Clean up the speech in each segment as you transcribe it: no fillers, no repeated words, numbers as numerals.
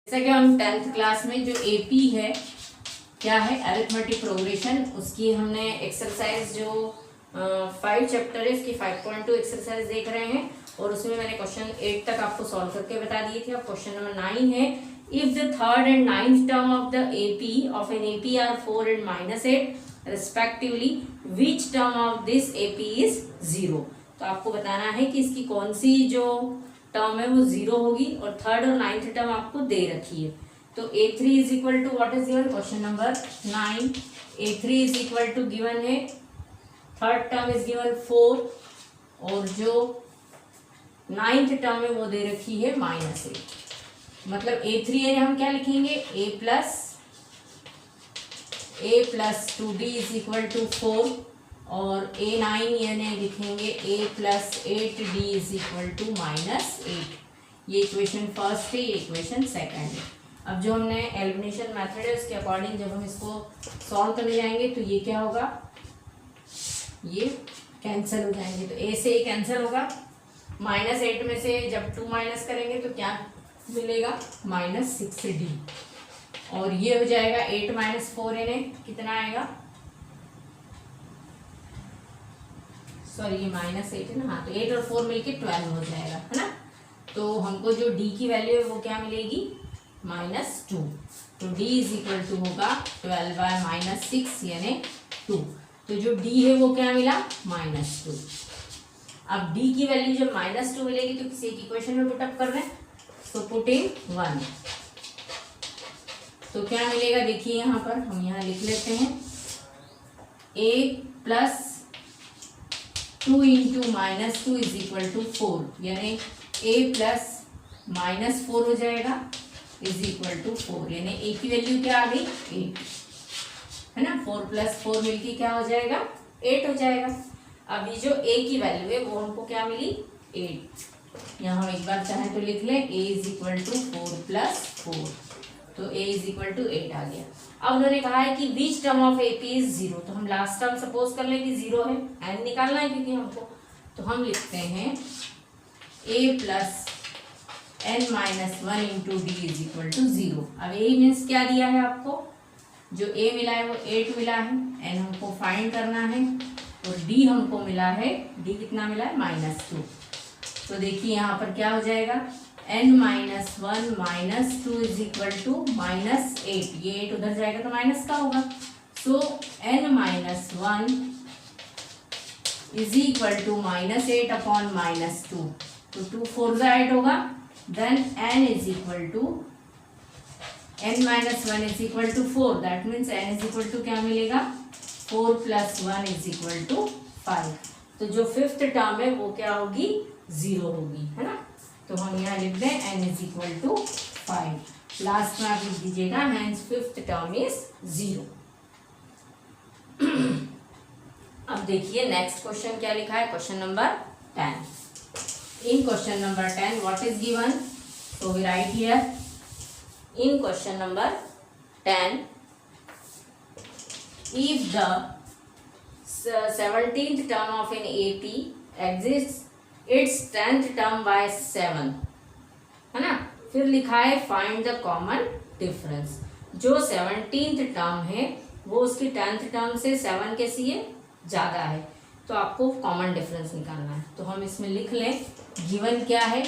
जैसा कि हम 10th क्लास में जो एपी है क्या है अरिथमेटिक प्रोग्रेशन, उसकी हमने एक्सरसाइज जो 5 चैप्टर है उसकी 5.2 एक्सरसाइज देख रहे हैं और उसमें मैंने क्वेश्चन 8 तक आपको सॉल्व करके बता दिए थे। अब क्वेश्चन नंबर 9 है, if the third and ninth term of the AP of an AP are 4 and -8 respectively, which term of this AP is 0। तो आपको बताना है कि इसकी कौन सी जो टर्म है वो 0 होगी और थर्ड और नाइन्थ टर्म आपको दे रखी है। तो a3 is equal to what is given, question number 9, a3 is equal to given है, थर्ड टर्म इज गिवन 4 और जो नाइन्थ टर्म है वो दे रखी है -8। मतलब a3 है हम क्या लिखेंगे, a plus 2d is equal to 4 और a9 यानी लिखेंगे a plus 8d is equal to -8। ये इक्वेशन फर्स्ट है, ये इक्वेशन सेकंड है। अब जो हमने एलिमिनेशन मेथड है उसके अकॉर्डिंग जब हम इसको सॉल्व करने जाएंगे तो ये क्या होगा, ये कैंसिल हो जाएंगे। तो a से a कैंसिल होगा, -8 में से जब 2 माइनस करेंगे तो क्या मिलेगा, -6d और ये हो जाएगा 8 - 4 इन्हें कितना आएगा, सॉरी ये -8 है ना, हाँ तो 8 और 4 मिलके 12 हो जाएगा, है ना। तो हमको जो d की वैल्यू है वो क्या मिलेगी, -2। तो d इज इक्वल टू होगा 12/-6 यानी 2। तो जो d है वो क्या मिला, -2। अब d की वैल्यू जब -2 मिलेगी तो किसी एक इक्वेशन में पुटअप कर रहे हैं, तो पुट इन 1। तो क्या मिलेगा, देखिए यहाँ पर हम यहाँ लिख लेते हैं, a plus 2 × -2 is equal to 4 यानी a प्लस -4 हो जाएगा इज इक्वल टू 4 यानी a की वैल्यू क्या आ गई, 8, है ना। 4 + 4 मिलके क्या हो जाएगा, 8 हो जाएगा। अभी जो a की वैल्यू है वो हमको क्या मिली, 8। यहाँ हम एक बार चाहें तो लिख लें a इज इक्वल टू 4 + 4, तो a इज इक्वल टू 8 आ गया। अब उन्होंने कहा है कि विच टर्म ऑफ AP इज 0, तो हम लास्ट टर्म सपोज कर लें कि 0 है, n निकालना है क्योंकि हमको, तो हम लिखते हैं a plus n - 1 × d is equal to 0। अब a मीन्स क्या दिया है आपको, जो a मिला है वो 8 मिला है, n हमको फाइंड करना है और d हमको मिला है, d कितना मिला है, -2। तो देखिए यहाँ पर क्या हो जाएगा, n - 1 - 2 इज इक्वल टू -8, ये 8 उधर जाएगा तो माइनस का होगा। So n - 1 is equal to -8/-2, तो 2 4 8 होगा। Then n is equal to n - 1 is equal to 4, that means n is equal to क्या मिलेगा, 4 + 1 इज इक्वल टू 5। तो जो फिफ्थ टर्म है वो क्या होगी, 0 होगी, है ना। तो हम यहाँ लिख दें n is equal to 5, last में आप लिख दीजिएगा हैंस फिफ्थ टर्म इज 0। अब देखिए नेक्स्ट क्वेश्चन क्या लिखा है, question number 10। In question number 10 what is given, so we write here in question number 10, if the 17th term of an AP exists its 10th term by 7, है ना। फिर लिखा है फाइंड द कॉमन डिफरेंस, जो 17th term है वो उसकी 10th term से 7 कैसी है, ज़्यादा है, तो आपको कॉमन डिफरेंस निकालना है। तो हम इसमें लिख लें गिवन क्या है,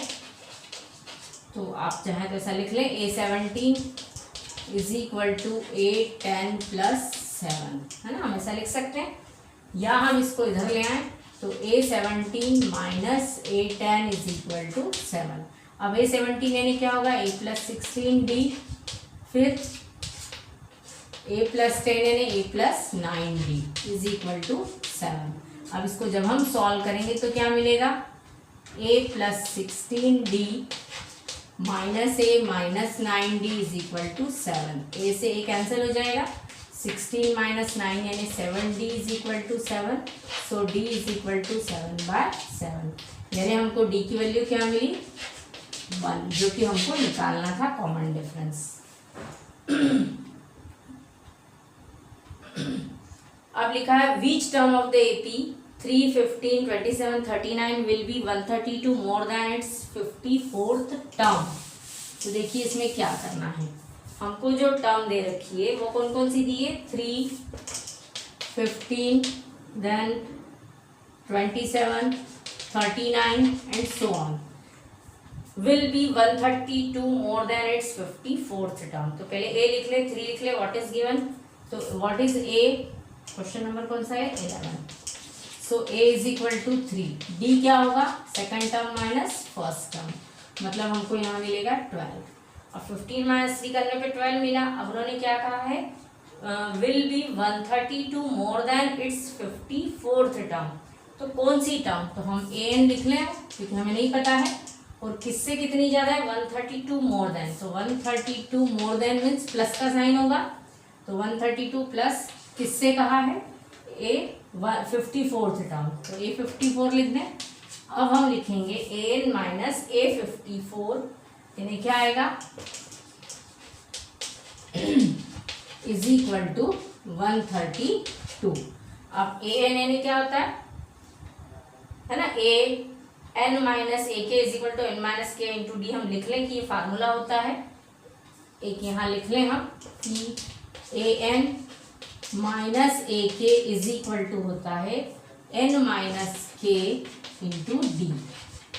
तो आप चाहें तो ऐसा लिख लें a17 is equal to a10 + 7, है ना, हम ऐसा लिख सकते हैं। या हम इसको इधर ले आए तो a17 - a10 is equal to 7। अब a17 यानी क्या होगा, a + 16d, फिर a + 10 यानी a + 9d is equal to 7। अब इसको जब हम सॉल्व करेंगे तो क्या मिलेगा, a + 16d - a - 9d is equal to 7। a से a कैंसिल हो जाएगा, 16 - 9 यानी 7d is equal to 7, so d is equal to 7/7 यानी हमको d की वैल्यू क्या मिली, 1, जो कि हमको निकालना था कॉमन डिफरेंस। अब लिखा है विच term of the AP 3, 15, 27, 39 will be 132 more than its 54th term। तो देखिए इसमें क्या करना है, हमको जो टर्म दे रखी है वो कौन कौन सी दी है, 3, 15, then 27, 39 and so on, will be 132 more than its 54th term. तो पहले ए लिख ले, 3 लिख ले, व्हाट इज गिवन, तो what is a, question number कौन सा है, 11। So a is equal to 3, d क्या होगा, second term minus first term, मतलब हमको यहाँ मिलेगा 12, और 15 माइनस 3 करने पे 12 मिला। अब उन्होंने क्या कहा है, will be 132 more than its 54th term, तो कौन सी टर्म, तो हम ए एन लिख लें क्योंकि हमें नहीं पता है, और किससे कितनी ज्यादा है, 132 मोर देन, तो 132 मोर देन मीन्स प्लस का साइन होगा, तो 132 प्लस किससे कहा है, ए 54th टर्म, तो ए 54 लिख दें। अब हम लिखेंगे ए एन माइनस ए 54, यानी क्या आएगा, इज इक्वल टू 132। अब ए एन यानी क्या होता है ना, A N minus a k is equal to N minus k into d, हम लिख लें कि ये फार्मूला होता है, एक यहाँ लिख लें हम कि A N minus a k is equal to होता है N minus k into D,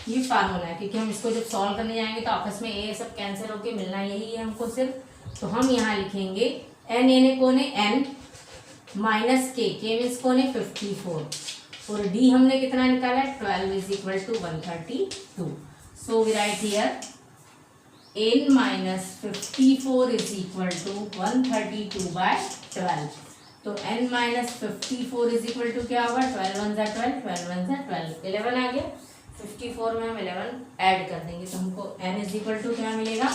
ये फार्मूला है, क्योंकि हम इसको जब सॉल्व करने जाएंगे तो आपस में ए सब कैंसिल होके मिलना यही है हमको सिर्फ, तो हम यहाँ लिखेंगे एन यानी कौन है, एन माइनस के मीन्स कौन है, 54, और डी हमने कितना निकाला है, 12 is equal to 132। So we write here n minus 54 is equal to 132 by 12, तो n minus 54 is equal to क्या होगा, 12 1 जा 12, 12 1 जा 12, 11 आ गया, 54 में हम 11 ऐड कर देंगे, तो हमको एन इज इक्वल टू क्या मिलेगा,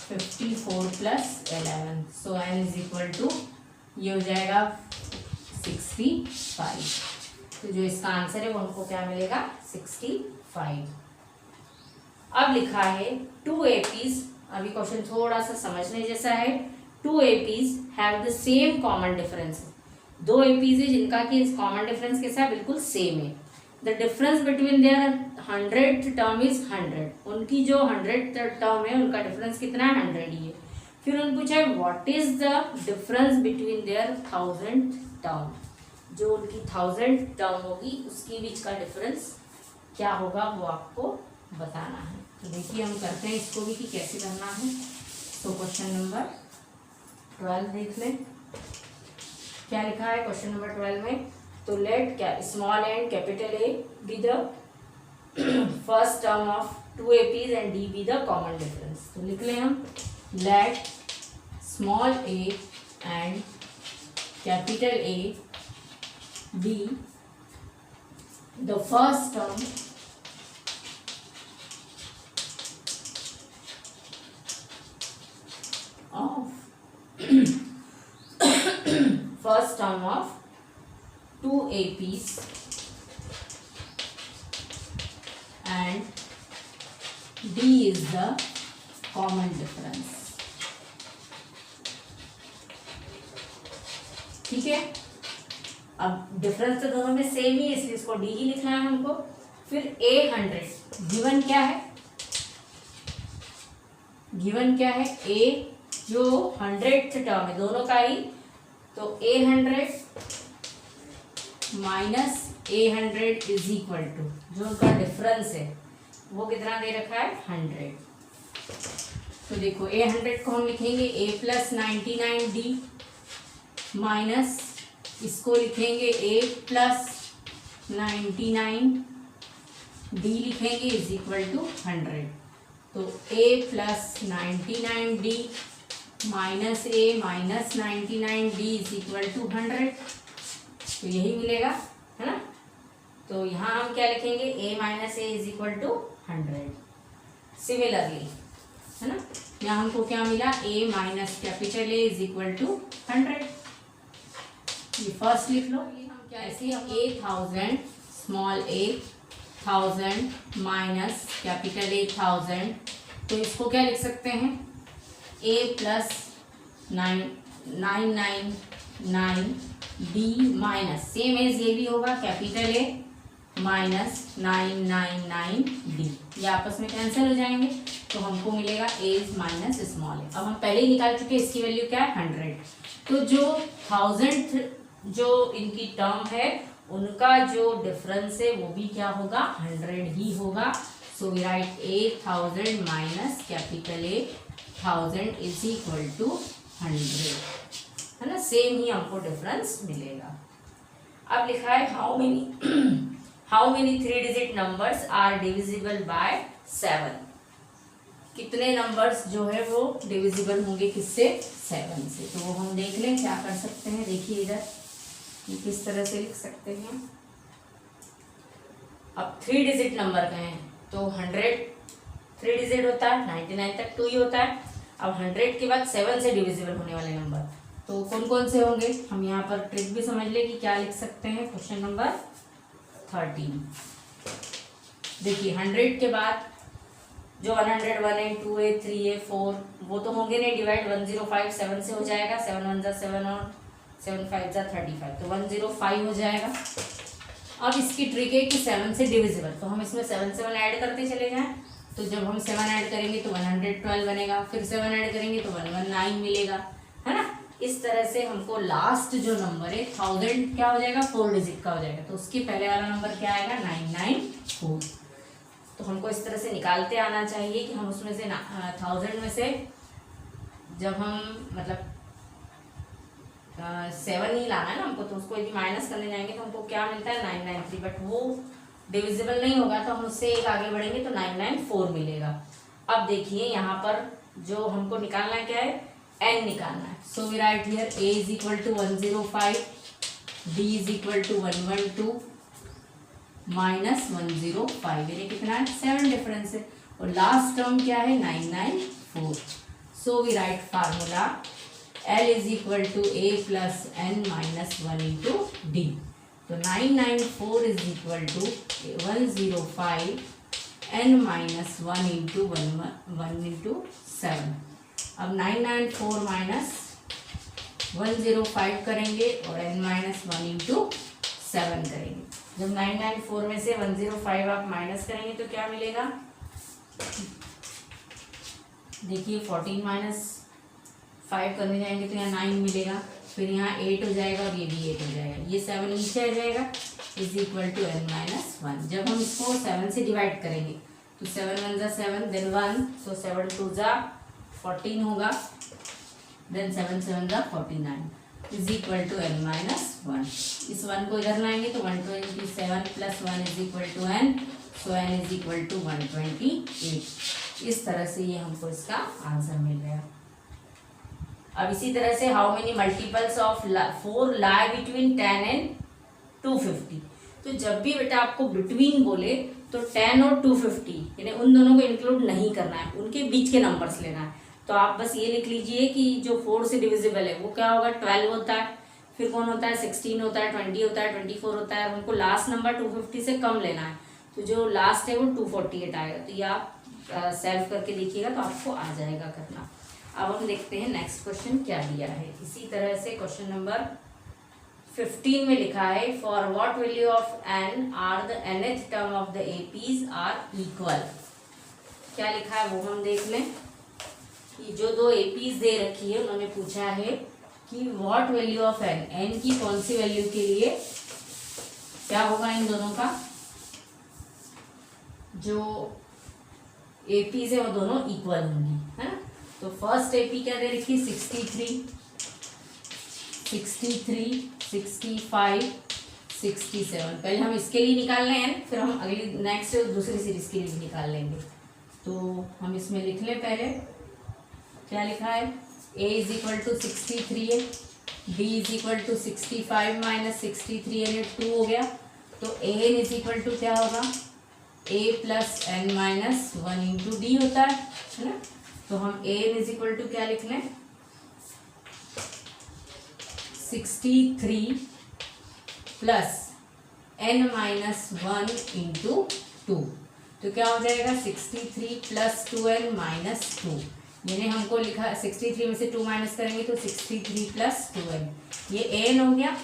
54 plus 11, so n is equal to ये हो जाएगा 65, तो जो इसका आंसर है वो हमको क्या मिलेगा, 65। अब लिखा है 2 APs, अभी क्वेश्चन थोड़ा सा समझने जैसा है, 2 APs have the same common difference, 2 APs है जिनका कि कॉमन डिफरेंस कैसा है, बिल्कुल सेम है, the difference between their 100th term is 100, उनकी जो 100th टर्म है उनका डिफरेंस कितना है, 100 ही है। फिर उन्होंने पूछा है what is the difference between their 1000th term, जो उनकी 1000th टर्म होगी उसके बीच का डिफरेंस क्या होगा वो आपको बताना है। तो देखिए हम करते हैं इसको भी कि कैसे करना है। तो क्वेश्चन नंबर 12 देख लें, क्या लिखा है क्वेश्चन नंबर 12 में, तो let small and capital A be the first term of 2 APs and D be the common difference. तो लिख लें हम, let small A and capital A be the first term of 2 APs and D is the common difference, ठीक है। अब difference तो दोनों में सेम ही है इसलिए इसको डी ही लिखना है हमको। फिर A100 गिवन क्या है, गिवन क्या है, ए जो 100th टर्म है दोनों का ही, तो A100 minus A100 is equal to जो उनका डिफरेंस है वो कितना दे रखा है, 100। तो देखो A100 को हम लिखेंगे A प्लस 99D माइनस इसको लिखेंगे A प्लस 99D लिखेंगे इज इक्वल टू 100। तो A plus 99D minus A minus 99D is equal to 100, तो यही मिलेगा, है ना। तो यहाँ हम क्या लिखेंगे, A minus A is equal to 100। Similarly, है ना, यहाँ हमको क्या मिला, A minus capital A is equal to 100। ये फर्स्ट लिख लो, ये हम क्या ऐसे A1000 small a 1000 minus capital A 1000, तो इसको क्या लिख सकते हैं, A plus 999D minus same as ये भी होगा कैपिटल A माइनस 999D, ये आपस में कैंसिल हो जाएंगे। तो हमको मिलेगा a माइनस स्मॉल a। अब हम पहले ही निकाल चुके हैं, इसकी वैल्यू क्या है 100। तो जो 1000 जो इनकी टर्म है उनका जो डिफरेंस है वो भी क्या होगा 100 ही होगा। So we write 1000 minus capital A 1000 is equal to 100, है ना। सेम ही हमको डिफरेंस मिलेगा। अब लिखा है how many 3 digit numbers are divisible by 7। कितने नंबर्स जो है वो डिविजिबल होंगे किससे 7 से। तो वो हम देख लें क्या कर सकते हैं। देखिए इधर ये किस तरह से लिख सकते हैं। अब 3 डिजिट नंबर का है तो 100 3 डिजिट होता है, 99 तक 2 ही होता है। अब 100 के बाद 7 से डिविजिबल होने वाले नंबर तो कौन कौन से होंगे। हम यहाँ पर ट्रिक भी समझ ले कि क्या लिख सकते हैं। क्वेश्चन नंबर 13 देखिए 100 के बाद जो 100 1 है 2 है 3 है 4 वो तो होंगे नहीं। डिवाइड 105 7 से हो जाएगा। 7 1 जा 7 और 7 5 जा 35 तो 105 हो जाएगा। अब इसकी ट्रिक है कि 7 से डिविजिबल तो हम इसमें 7 7 ऐड करते चले जाएं। तो जब हम 7 ऐड करेंगे तो 112 बनेगा, फिर 7 ऐड करेंगे तो 119 मिलेगा, है ना। इस तरह से हमको लास्ट जो नंबर है 1000 क्या हो जाएगा 4 डिजिट का हो जाएगा। तो उसके पहले वाला नंबर क्या आएगा 994। तो हमको इस तरह से निकालते आना चाहिए कि हम उसमें से 1000 में से जब हम मतलब 7 ही लाना है ना हमको, तो उसको यदि माइनस करने जाएंगे तो हमको क्या मिलता है 993। बट वो डिविजिबल नहीं होगा तो हम उससे एक आगे बढ़ेंगे तो 994 मिलेगा। अब देखिए यहाँ पर जो हमको निकालना क्या है n निकालना है। So we write here a is equal to 105, d is equal to 112 minus 105। यानी कितना है 7 डिफरेंस है। और लास्ट टर्म क्या है 994। So we write formula L is equal to a plus n minus 1 into d. तो 994 is equal to 105 n minus 1 into 1 into 7। अब 994 minus 105 करेंगे और n माइनस 1 इंटू 7 करेंगे। जब 994 में से 105 आप माइनस करेंगे तो क्या मिलेगा। देखिए 14 माइनस 5 करने जाएंगे तो यहाँ 9 मिलेगा, फिर यहाँ 8 हो जाएगा और ये भी 8 हो जाएगा। ये 7 नीचे आ जाएगा is equal to n minus 1। जब हम इसको 7 से डिवाइड करेंगे तो 7 1 जा 7 देन 1 तो 7 2 जा 14 होगा, देन 7 7 जा 49 is equal to n minus 1। इस 1 को इधर लाएंगे तो 127 plus 1 is equal to n। So n is equal to 128। इस तरह से ये हमको इसका आंसर मिल गया। अब इसी तरह से how many multiples of 4 lie between 10 and 250। तो जब भी बेटा आपको बिटवीन बोले तो 10 और 250 यानी उन दोनों को इंक्लूड नहीं करना है, उनके बीच के नंबर्स लेना है। तो आप बस ये लिख लीजिए कि जो 4 से डिविजिबल है वो क्या होगा 12 होता है, फिर कौन होता है 16 होता है, 20 होता है, 24 होता है। उनको लास्ट नंबर 250 से कम लेना है तो जो लास्ट है वो 248 आएगा। तो ये आप सेल्फ करके देखिएगा तो आपको आ जाएगा करना। अब हम देखते हैं नेक्स्ट क्वेश्चन क्या दिया है। इसी तरह से क्वेश्चन नंबर 15 में लिखा है for what value of n are the nth term of the APs are equal. क्या लिखा है वो हम देख लें कि जो दो एपीज दे रखी है उन्होंने पूछा है कि व्हाट वैल्यू ऑफ n की कौन सी वैल्यू के लिए क्या होगा इन दोनों का जो एपीज है वो दोनों इक्वल होंगी, है ना। तो फर्स्ट एपी क्या दे रखी 63, 65, 67। पहले हम इसके लिए निकाल रहे हैं फिर हम अगली नेक्स्ट दूसरी सीरीज के लिए निकाल लेंगे। तो हम इसमें लिख लें पहले क्या लिखा है a इज इक्वल टू 63 है, b is equal to 65 minus 63 यानी 2 हो गया। तो a n is equal to क्या होगा a plus n minus 1 into d होता है ना। तो हम a n is equal to क्या लिख लें 63 प्लस n माइनस 1 इंटू 2। तो क्या हो जाएगा 63 प्लस 2n माइनस 2। यानी हमको लिखा 63 में से 2 माइनस करेंगे तो 63 प्लस 2n। ये an हो गया,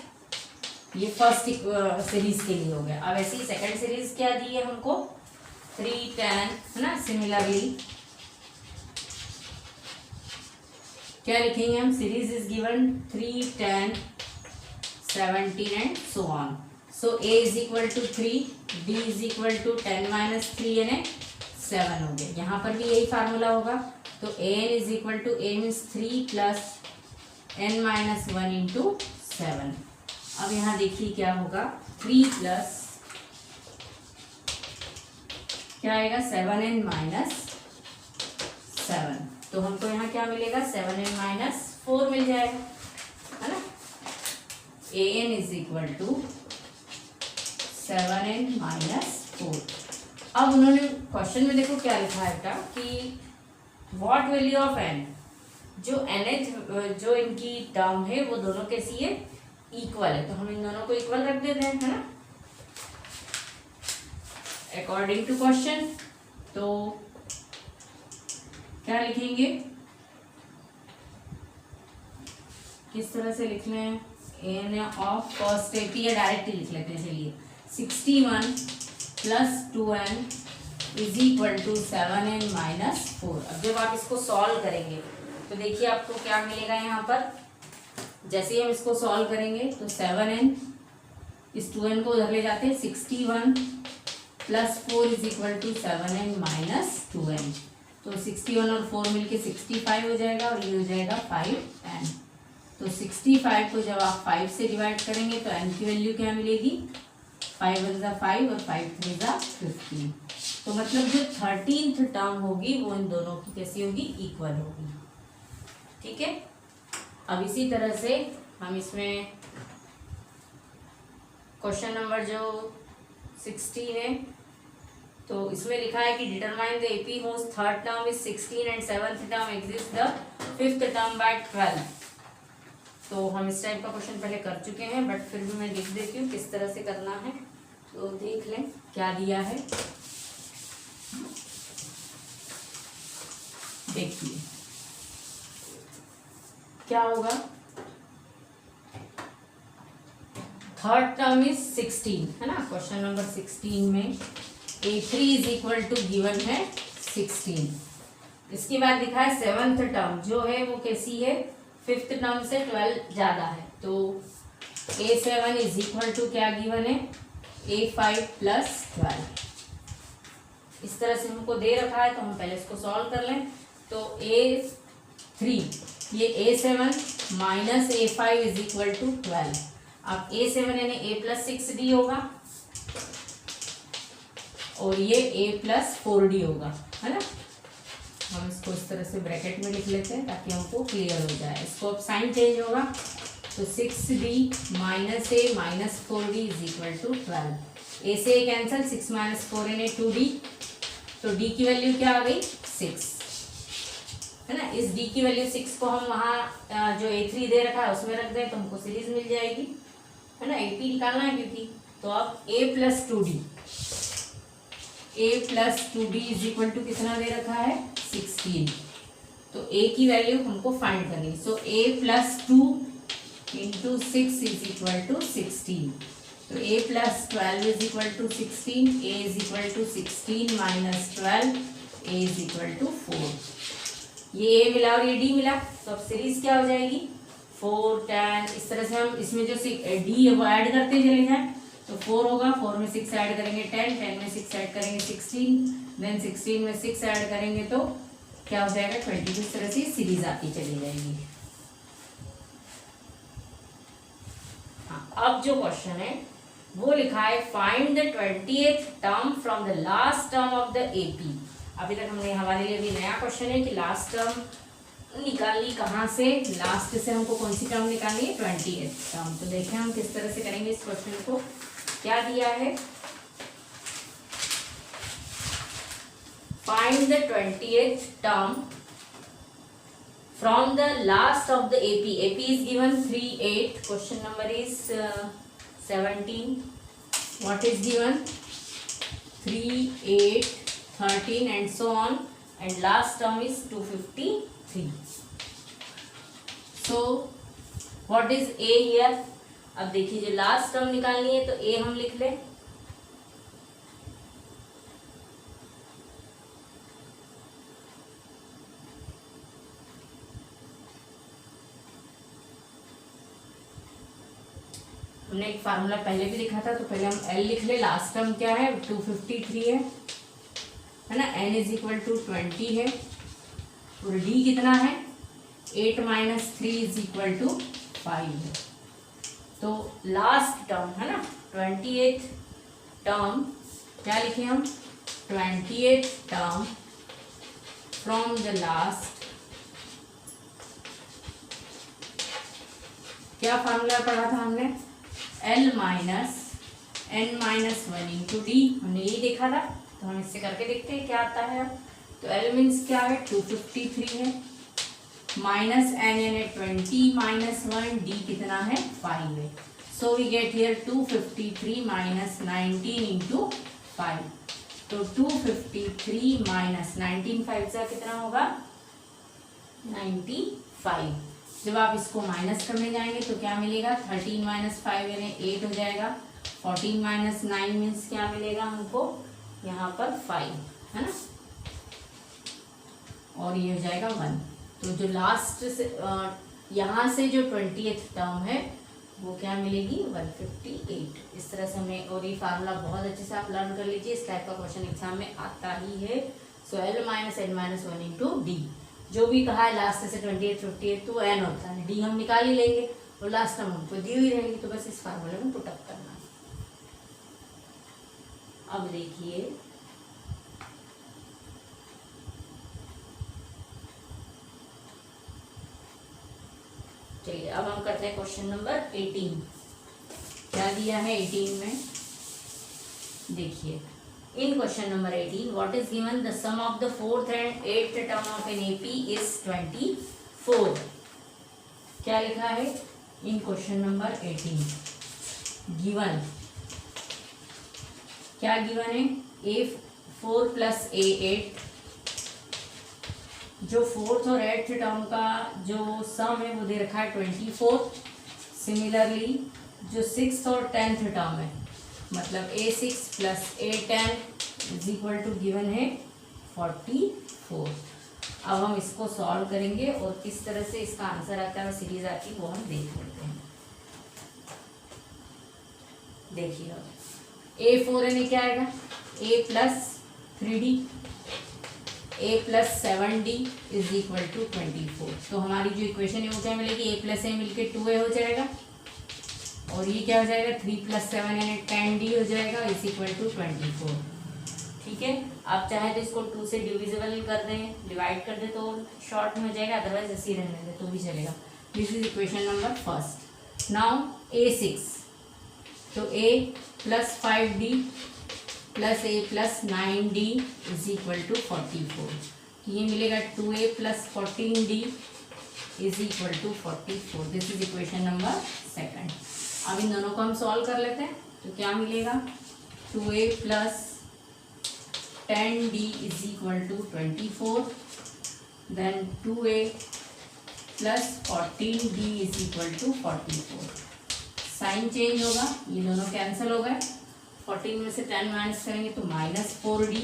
ये फर्स्ट सीरीज के लिए हो गया। अब ऐसे ही सेकंड सीरीज क्या दी है हमको 3 10, है ना। सिमिलरली क्या लिखेंगे हम, series is given 3, 10, 17 and so on. So a is equal to 3, b is equal to 10 minus 3 यानी 7 हो गया. यहाँ पर भी यही फार्मूला होगा. तो an is equal to a means 3 plus n minus 1 into 7. अब यहाँ देखिए क्या होगा, 3 प्लस क्या आएगा 7n माइनस 7. तो हमको यहाँ क्या मिलेगा 7n माइनस 4 मिल जाएगा, है ना. an is equal to 7n minus 4. अब उन्होंने क्वेश्चन में देखो क्या लिखा है बेटा कि व्हाट वैल्यू ऑफ n, जो nth जो इनकी टर्म है वो दोनों कैसी है, इक्वल है. तो हम इन दोनों को इक्वल रख देते हैं, है ना, अकॉर्डिंग टू क्वेश्चन. तो क्या लिखेंगे, किस तरह से लिख लें, एन ऑफ फर्स्ट एपी या डायरेक्टली लिख लेते हैं. चलिए 61 plus 2n is equal to 7n minus 4. अब जब आप इसको सॉल्व करेंगे तो देखिए आपको क्या मिलेगा. यहाँ पर जैसे ही हम इसको सॉल्व करेंगे तो 7n, इस 2n को उधर ले जाते हैं, 61 plus 4 is equal to 7n minus 2n. तो 61 और 4 मिलके 65 हो जाएगा और ये हो जाएगा 5n. तो 65 को जब आप 5 से डिवाइड करेंगे तो n की वैल्यू क्या मिलेगी, 5 × 5 और 5 × 15. तो मतलब जो 13th टर्म होगी वो इन दोनों की कैसी होगी, इक्वल होगी. ठीक है. अब इसी तरह से हम इसमें क्वेश्चन नंबर जो 16 है, तो इसमें लिखा है कि determine the AP whose third term is 16 and seventh term exist the fifth term by 12. तो हम इस टाइप का क्वेश्चन पहले कर चुके हैं, बट फिर भी मैं लिख देती हूँ किस तरह से करना है. तो देख लें क्या दिया है. देखिए क्या होगा, थर्ड टर्म इज 16, है ना. क्वेश्चन नंबर 16 में a3 is equal to given है 16. इसके बाद लिखा है सेवंथ टर्म जो है वो कैसी है, फिफ्थ टर्म से 12 ज्यादा है. तो a7 इज इक्वल टू क्या गिवन है, a5 प्लस 12. इस तरह से हमको दे रखा है, तो हम पहले इसको सॉल्व कर लें. तो a3 ये a7 minus a5 is equal to 12. अब a7 यानी a प्लस 6d होगा और ये a प्लस 4d होगा, है ना. हम इसको इस तरह से ब्रैकेट में लिख लेते हैं ताकि हमको क्लियर हो जाए. इसको अब साइन चेंज होगा तो 6d minus a minus 4d is equal to 12. a से a कैंसल, 6 माइनस 4 यानी 2d. तो d की वैल्यू क्या आ गई 6, है ना. इस d की वैल्यू 6 को हम वहाँ जो a3 दे रखा है उसमें रख दें तो हमको सीरीज मिल जाएगी, है ना. ap निकालना है क्योंकि. तो अब a plus 2d, a plus 2d is equal to कितना दे रखा है 16. तो a की वैल्यू हमको फाइंड करनी. So a plus 2 into 6 is equal to 16. तो a plus 12 is equal to 16. a is equal to 16 minus 12, a is equal to 4. ये a मिला और ये d मिला, तो अब सीरीज क्या हो जाएगी 4, 10. इस तरह से हम इसमें जो d है वो ऐड करते चले जाएं. तो 4 होगा, 4 में 6 ऐड करेंगे 10, 10 में 6 ऐड करेंगे 16, देन 16 में 6 ऐड करेंगे तो क्या हो जाएगा 22. इस तरह से सीरीज आती चली जाएगी. हाँ, अब जो क्वेश्चन है वो लिखा है find the 20th term from the last term of the AP. अभी तक हमने हमारे लिए भी नया क्वेश्चन है कि लास्ट टर्म निकालनी कहाँ से, लास्ट से हमको कौन सी टर्म निकालनी है 20th टर्म. तो देखें हम किस तरह से करेंगे इस क्वेश्चन को. क्या दिया है, find the 20th term from the last of the AP. AP is given 3, 8. Question number is 17. What is given 3, 8, 13 and so on, and last term is 253. So what is a here? अब देखिए जो last term निकालनी है तो a हम लिख लें. हमने एक फार्मूला पहले भी लिखा था, तो पहले हम L लिख ले। लास्ट टर्म क्या है, 253 है ना। N इज इक्वल टू 20 है, और D कितना है, 8 माइनस 3 इज इक्वल टू 5 है। तो लास्ट टर्म है ना, 28th टर्म क्या लिखे हम, 28th term from the last, क्या फार्मूला पढ़ा था हमने, L minus N minus 1 into D, हमने यही देखा था। तो हम इससे करके देखते हैं क्या आता है। तो L मीन्स क्या है, 253 है, माइनस N यानी 20 माइनस 1, डी कितना है, 5 है। So we get here 253 minus 19 into 5। तो 253 माइनस 19, 5 से कितना होगा, 95। जब आप इसको माइनस करने जाएंगे तो क्या मिलेगा, 13 माइनस 5 यानी 8 हो जाएगा। 14 माइनस 9 मीन्स क्या मिलेगा हमको, यहाँ पर 5 है ना, और ये हो जाएगा 1। तो जो लास्ट से यहाँ से जो 20th टर्म है वो क्या मिलेगी, 158। इस तरह से हमें, और ये फार्मूला बहुत अच्छे से आप लर्न कर लीजिए, इस टाइप का क्वेश्चन एग्जाम में आता ही है। सो L minus N minus 1 into D, जो भी कहा है लास्ट से 28 58 तो N होता है, डी हम निकाल ही लेंगे, और लास्ट टर्म हमको दी हुई रहेगी, तो बस इस फार्मूले में पुटअप करना है। अब देखिए चलिए, अब हम करते हैं क्वेश्चन नंबर 18। क्या दिया है 18 में, देखिए in question number 18 what is given, the sum of the 4th and 8th term of an AP is 24। क्या लिखा है इन क्वेश्चन नंबर 18, गिवन, क्या गिवन है, A4 प्लस A8, जो 4th और 8th टर्म का जो सम है वो दे रखा है 24। सिमिलरली जो 6th और 10th टर्म है, मतलब A6 plus A10 is equal to given है 44। अब हम इसको सॉल्व करेंगे और किस तरह से इसका आंसर आता है, सीरीज आती है, वो हम देख लेते हैं। देखिए अब A4 यानी क्या आएगा, A plus 3D, A plus 7D is equal to 24। तो हमारी जो इक्वेशन है वो क्या मिलेगी, A प्लस A मिलके 2A हो जाएगा, और ये क्या हो जाएगा, 3 प्लस 7 यानी 10D हो जाएगा, इज इक्वल टू 24। ठीक है, आप चाहे तो इसको 2 से डिविजिबल कर दें, डिवाइड कर दें तो शॉर्ट में हो जाएगा, अदरवाइज ऐसे ही रहने दें तो भी चलेगा। This is equation number first. Now A6, तो A plus 5D plus A plus 9D is equal to 44। तो ये मिलेगा 2A plus 14D is equal to 44। This is equation number second. अब इन दोनों को हम सॉल्व कर लेते हैं, तो क्या मिलेगा, 2A plus 10D is equal to 24, then 2A plus 14D is equal to 44। Sign change होगा, ये दोनों कैंसिल हो गए, 14 में से 10 माइनस करेंगे तो माइनस 4D,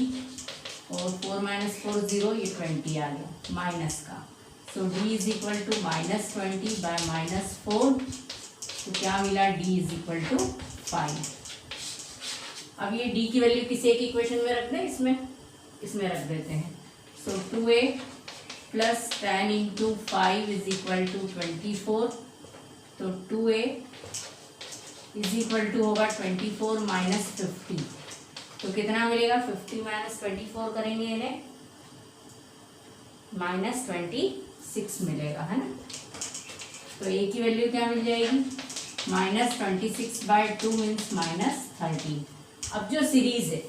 और 4 माइनस 4 0, ये 20 आ गया माइनस का। So D is equal to minus 20 by minus 4, तो क्या मिला, D इज इक्वल टू 5। अब ये D की वैल्यू किसी एक इक्वेशन में रख दें, इसमें रख देते हैं। So 2A plus 10 into 5 is equal to 24, तो 2A इज इक्वल टू होगा 24 माइनस 50, तो कितना मिलेगा, 50 माइनस 24 करेंगे इन्हें, माइनस 26 मिलेगा, है ना। तो A की वैल्यू क्या मिल जाएगी, माइनस 26 बाई 2 मीन्स माइनस 13। अब जो सीरीज है,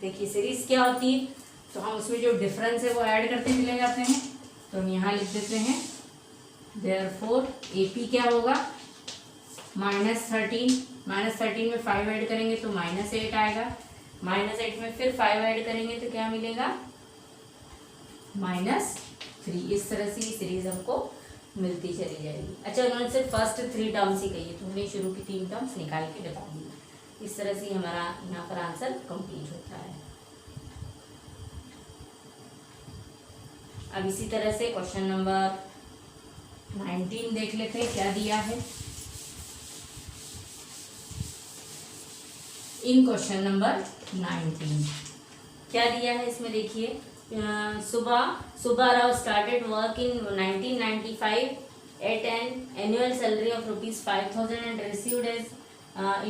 देखिए सीरीज क्या होती है, तो हम उसमें जो डिफरेंस है वो ऐड करते चले जाते हैं। तो हम यहाँ लिख देते हैं, देयरफॉर AP क्या होगा, माइनस 13, माइनस 13 में 5 ऐड करेंगे तो माइनस 8 आएगा, माइनस 8 में फिर 5 ऐड करेंगे तो क्या मिलेगा, माइनस 3। इस तरह से ये सीरीज हमको मिलती चली जाएगी। अच्छा, उन्होंने सिर्फ फर्स्ट 3 टर्म्स ही कही है, तो हमने शुरू की 3 टर्म्स निकाल के बता दी। इस तरह से हमारा यहाँ पर आंसर कंप्लीट होता है। अब इसी तरह से क्वेश्चन नंबर 19 देख लेते हैं क्या दिया है। इन क्वेश्चन नंबर 19 क्या दिया है इसमें देखिए, Subbarao started work in 1995 at an annual salary of rupees 5,000 and received as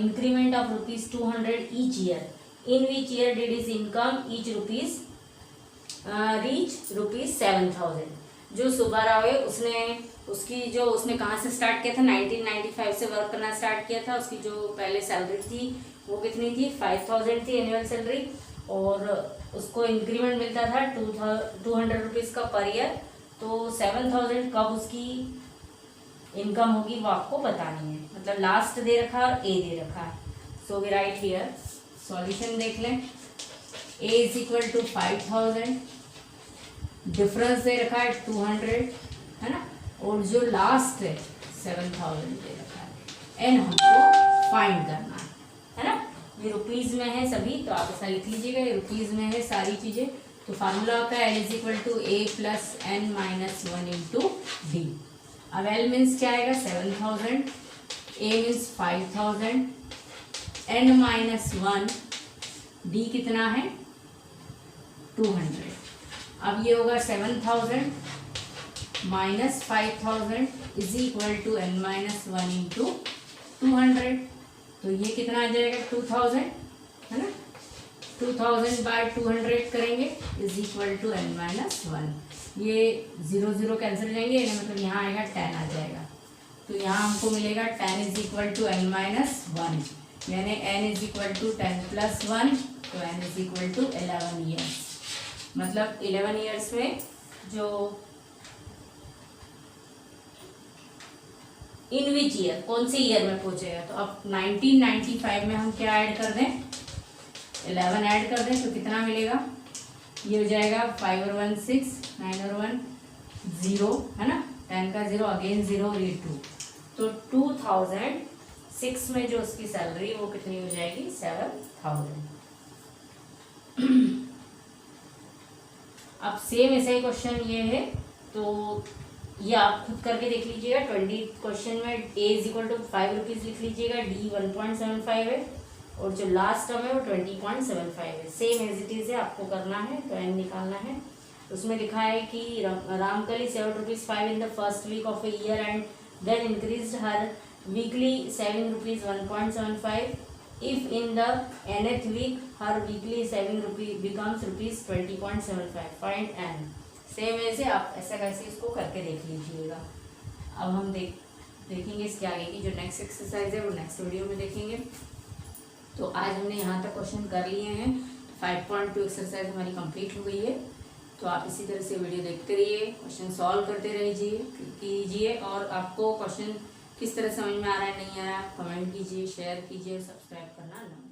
increment of rupees 200 each year. In which year did his income each rupees reach rupees 7,000? जो सुब्बाराव है उसने कहाँ से स्टार्ट किया था, 1995 से वर्क करना स्टार्ट किया था। उसकी जो पहले सैलरी थी वो कितनी थी, 5,000 थी एनुअल सैलरी, और उसको इंक्रीमेंट मिलता था 200 रुपीज़ का पर ईयर। तो 7,000 कब उसकी इनकम होगी वो आपको बतानी है, मतलब लास्ट दे रखा है और ए दे रखा है। So we write here, solution देख लें। A is equal to 5,000, difference दे रखा है 200 है ना, और जो लास्ट है 7,000 दे रखा है, एन हमको फाइंड करना है ना। ये रुपीज़ में है सभी, तो आप ऐसा लिख लीजिएगा, ये रुपीज़ में है सारी चीज़ें। तो फार्मूला होता है L is equal to A plus N minus 1 into D. अब एल मीन्स क्या आएगा 7,000, A means 5,000, N minus 1, D कितना है 200। अब ये होगा 7,000 minus 5,000 is equal to N minus 1 into 200। तो ये कितना आ जाएगा 2,000 है ना, 2,000 बाय 200 करेंगे is equal to N minus 1। ये 0 0 कैंसिल हो जाएंगे, मतलब यहाँ आएगा 10 आ जाएगा। तो यहाँ हमको मिलेगा 10 is equal to N minus 1, यानी n is equal to 10 plus 1, तो n is equal to 11 years. मतलब 11 ईयर्स में जो इन विच ईयर, कौन से ईयर में पहुंचेगा। तो अब 1995 में हम क्या ऐड कर दें, 11 ऐड कर दें तो कितना मिलेगा, ये हो जाएगा 5 और 1 6, 9 और 1 0 है ना, 10 का 0 अगेन 0 और ये 2। तो 2006 में जो उसकी सैलरी वो कितनी हो जाएगी 7,000। अब सेम ऐसा ही क्वेश्चन ये है, तो ये आप खुद करके देख लीजिएगा। 20 क्वेश्चन में ए इज इक्वल टू 5 रुपीज़ लिख लीजिएगा, डी 1.75 है, और जो लास्ट टर्म है वो 20.75 है। सेम एज इट इज़ है, आपको करना है तो एन निकालना है। उसमें लिखा है कि Ramkali 7 rupees 5 in the first week of a year and then increase her weekly saving rupees 1.75। If in the nth week her weekly saving becomes rupees 20.75। Find N. Same ऐसे आप ऐसा कैसे इसको करके देख लीजिएगा। अब हम देखेंगे इसके आगे की जो नेक्स्ट एक्सरसाइज है वो नेक्स्ट वीडियो में देखेंगे। तो आज हमने यहाँ तक क्वेश्चन कर लिए हैं। 5.2 एक्सरसाइज हमारी कंप्लीट हो गई है। तो आप इसी तरह से वीडियो देखते रहिए, क्वेश्चन सॉल्व करते कीजिए, और आपको क्वेश्चन किस तरह समझ में आ रहा है नहीं आ रहा है कमेंट कीजिए, शेयर कीजिए और सब्सक्राइब करना ना